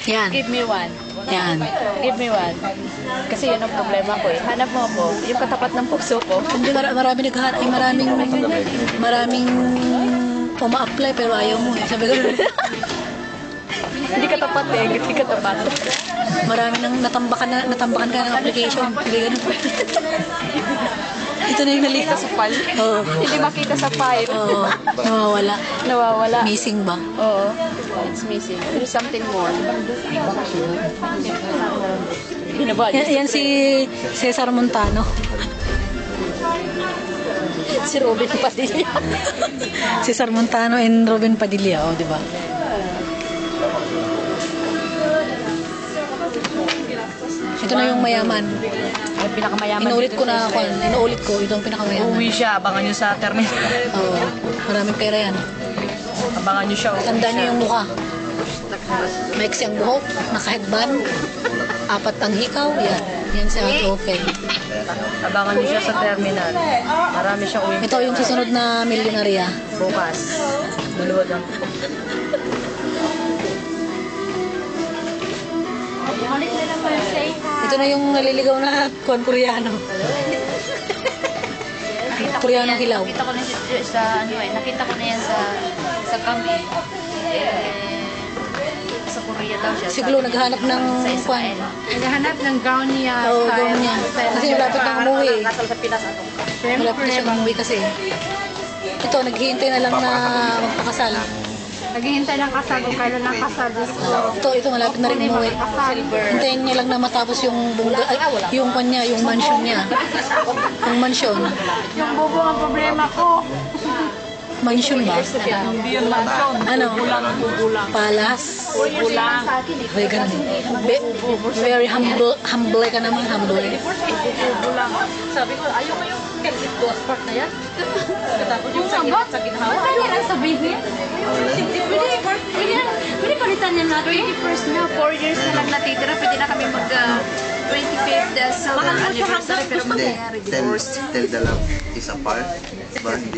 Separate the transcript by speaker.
Speaker 1: Yan.
Speaker 2: Give me one.
Speaker 1: Yan.
Speaker 2: Give me one. Kasi yun ang problema ko eh. Hanap mo ako, yung katapat ng puso ko.
Speaker 1: Hindi, marami naghahanap. Ay, maraming uma-apply pero ayaw mo eh. Sabi ko,
Speaker 2: Hindi katapat eh. Hindi katapat.
Speaker 1: marami nang natambakan ka ng application. Hindi ganun. Ito na yung nalita.
Speaker 2: Sa file.
Speaker 1: Oo.
Speaker 2: Hindi makita sa file.
Speaker 1: Oo. Nawawala.
Speaker 2: Nawawala.
Speaker 1: Missing ba?
Speaker 2: Oo. It's missing. There's something more.
Speaker 1: Yan si Cesar Montano.
Speaker 2: Si Robin Padilla.
Speaker 1: Cesar Montano and Robin Padilla. O, di ba? Ito na yung mayaman.
Speaker 2: Yung pinakamayaman.
Speaker 1: Inuulit ko na ako. Inuulit ko. Ito ang pinakamayaman.
Speaker 2: Uwi siya. Abangan nyo sa terminal.
Speaker 1: Oo. Maraming pera yan.
Speaker 2: Abangan nyo siya.
Speaker 1: Tandaan niyo yung mukha. Maiksi ang buhok. Naka-headband. 4 ang hikaw. Yan. Yan si Ate Open.
Speaker 2: Abangan nyo siya sa terminal. Marami siyang uwi.
Speaker 1: Ito yung susunod na milyonarya.
Speaker 2: Bukas. Maluwag lang.
Speaker 1: Ito na yung naliligaw na kuwan Koreano. Koreano hilaw.
Speaker 3: Nakita ko na sa ano eh, nakita ko na yan sa kami. Sa Korea daw siya.
Speaker 1: Siguro naghahanap ng
Speaker 3: sa
Speaker 1: kuwan.
Speaker 3: Israel.
Speaker 2: Naghahanap ng gown niya.
Speaker 1: Oo, gown niya. Kasi malapit na umuwi.
Speaker 2: Kasal sa Pinas ato.
Speaker 1: Malapit na siyang umuwi kasi. Ito, naghihintay na lang na magpakasal.
Speaker 2: Naghihintay ng kasal kung kailan ang kasal.
Speaker 1: Ito malapit na rin umuwi. Hintayin niya lang na matapos yung yung kanya, yung mansion niya. Yung mansion.
Speaker 2: Yung bubong ang problema ko.
Speaker 1: Mansion ba?
Speaker 2: Hindi yung mansion.
Speaker 1: Ano?
Speaker 2: Bubulang.
Speaker 1: Palas.
Speaker 2: Bubulang.
Speaker 1: Very ganun. Very humble ka naman, humble.
Speaker 2: Bubulang. Sabi ko, ayaw mo yung Kelvin Ghost Park na yan? Katapos yung sa ginhawa.
Speaker 3: Ano lang sabihin niya? Pwede palitan niya natin. 21st na, 4 years na lang natitira. Pwede na kami mag 25th silver anniversary. Pero mangyayari divorce.
Speaker 4: Tell the love is apart. But hindi